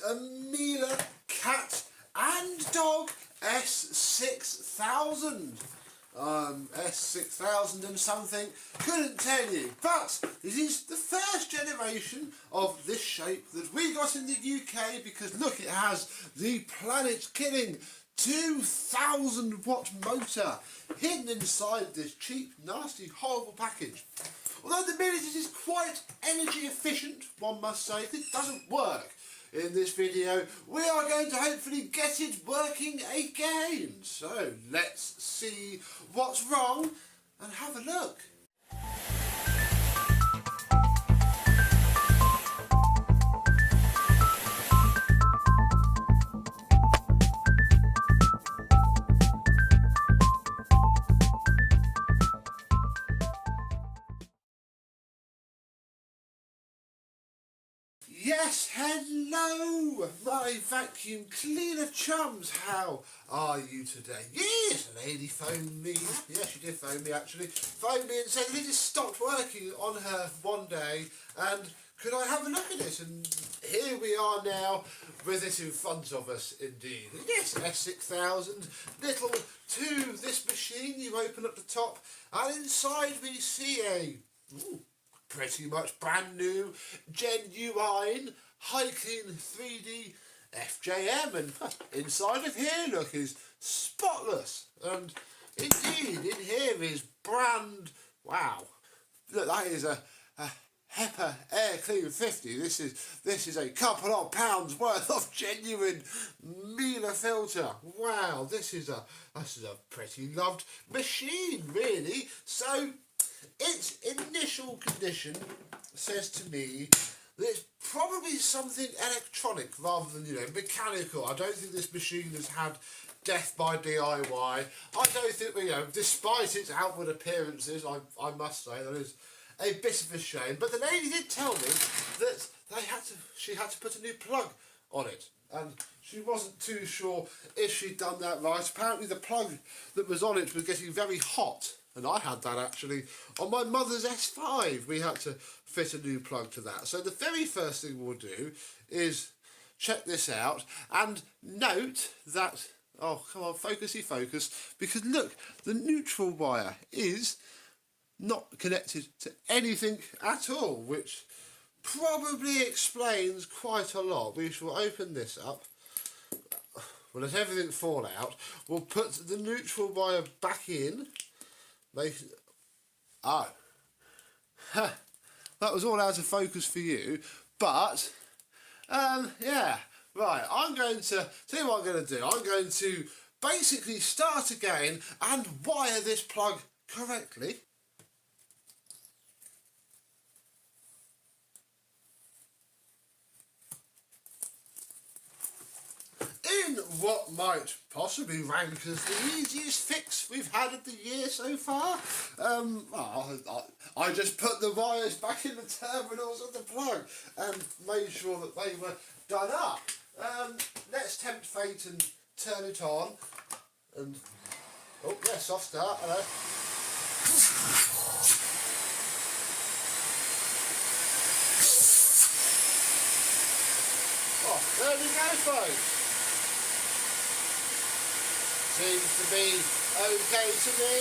a Miele Cat&Dog S6000. S6000 and something, couldn't tell you, but it is the first generation of this shape that we got in the UK, because look, it has the planet-killing 2000 watt motor hidden inside this cheap, nasty, horrible package. Although the Miele is quite energy efficient, one must say, it doesn't work. In this video, we are going to hopefully get it working again. So let's see what's wrong and have a look. Yes, hello, my vacuum cleaner chums. How are you today? Yes, a lady phoned me. Yes, she did phone me actually. Phoned me and said that it just stopped working on her one day, and could I have a look at it? And here we are now with it in front of us indeed. Yes, S6000, little to this machine. You open up the top, and inside we see a pretty much brand new, genuine, high-clean 3D FJM, and inside of here, look, is spotless, and indeed, in here is brand, wow, look, that is a HEPA Air Clean 50, this is a couple of pounds worth of genuine Miele filter. Wow, this is a pretty loved machine, really. So its initial condition says to me that it's probably something electronic rather than, mechanical. I don't think this machine has had death by DIY. I don't think, despite its outward appearances, I must say that is a bit of a shame. But the lady did tell me that she had to put a new plug on it, and she wasn't too sure if she'd done that right. Apparently the plug that was on it was getting very hot. And I had that actually on my mother's S5. We had to fit a new plug to that. So the very first thing we'll do is check this out and note that, oh come on, focus, because look, the neutral wire is not connected to anything at all, which probably explains quite a lot. We shall open this up. We'll let everything fall out. We'll put the neutral wire back in. Oh, that was all out of focus for you, but yeah, right, I'm going to tell you what I'm going to do. I'm going to basically start again and wire this plug correctly. In what might possibly rank as the easiest fix we've had of the year so far. I just put the wires back in the terminals of the plug and made sure that they were done up. Let's tempt fate and turn it on. And oh yeah, soft start. Hello. Oh, there we go, folks. Seems to be okay to me.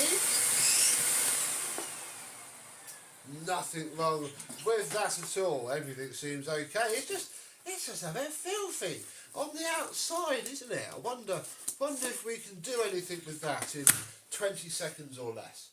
Nothing wrong with that at all. Everything seems okay. It's just a bit filthy on the outside, isn't it? I wonder if we can do anything with that in 20 seconds or less.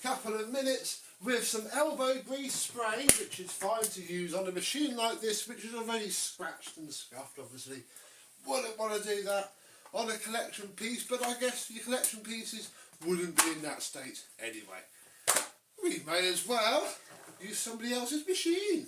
couple of minutes with some elbow grease spray, which is fine to use on a machine like this, which is already scratched and scuffed, obviously. Wouldn't want to do that on a collection piece, but I guess your collection pieces wouldn't be in that state anyway. We may as well use somebody else's machine.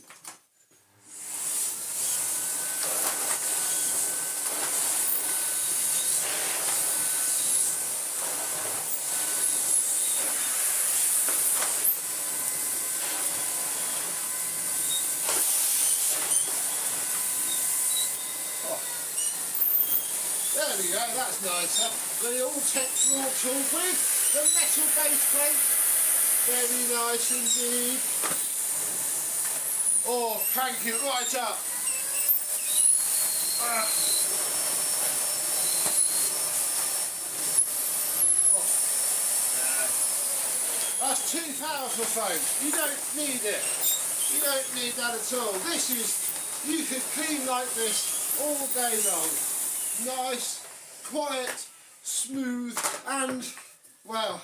There we go, that's nicer. The all-textural tool with the metal base plate. Very nice indeed. Oh, crank it right up. That's too powerful, folks. You don't need it. You don't need that at all. This is, you could clean like this all day long. Nice, quiet, smooth, and, well,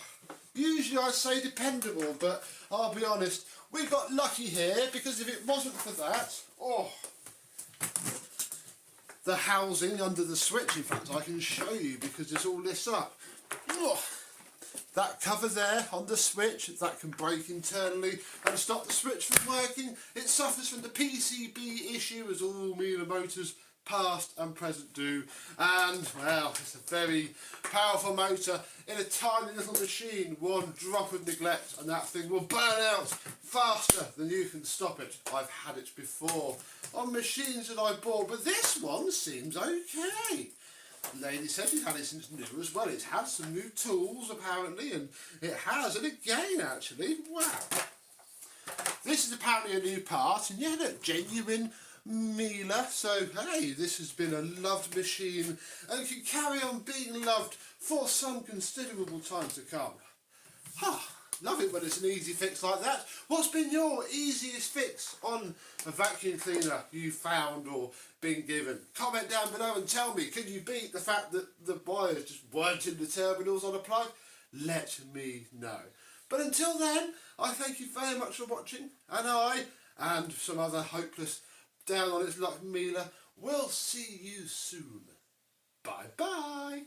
usually I'd say dependable, but I'll be honest, we got lucky here, because if it wasn't for that, oh, the housing under the switch, in fact I can show you because it's all lit up. Oh, that cover there on the switch, that can break internally and stop the switch from working. It suffers from the PCB issue, as all Miele motors past and present do, and well, it's a very powerful motor in a tiny little machine. One drop of neglect and that thing will burn out faster than you can stop it. I've had it before on machines that I bought, but this one seems okay. The lady said it had it since new as well. It's had some new tools apparently, and it has, and again actually, wow. This is apparently a new part, and yeah, look, genuine Miele. So hey, this has been a loved machine and can carry on being loved for some considerable time to come. Love it when it's an easy fix like that. What's been your easiest fix on a vacuum cleaner you found or been given? Comment down below and tell me, can you beat the fact that the wires just weren't in the terminals on a plug? Let me know. But until then, I thank you very much for watching, and I, and some other hopeless down on its luck Miele, will see you soon. Bye bye.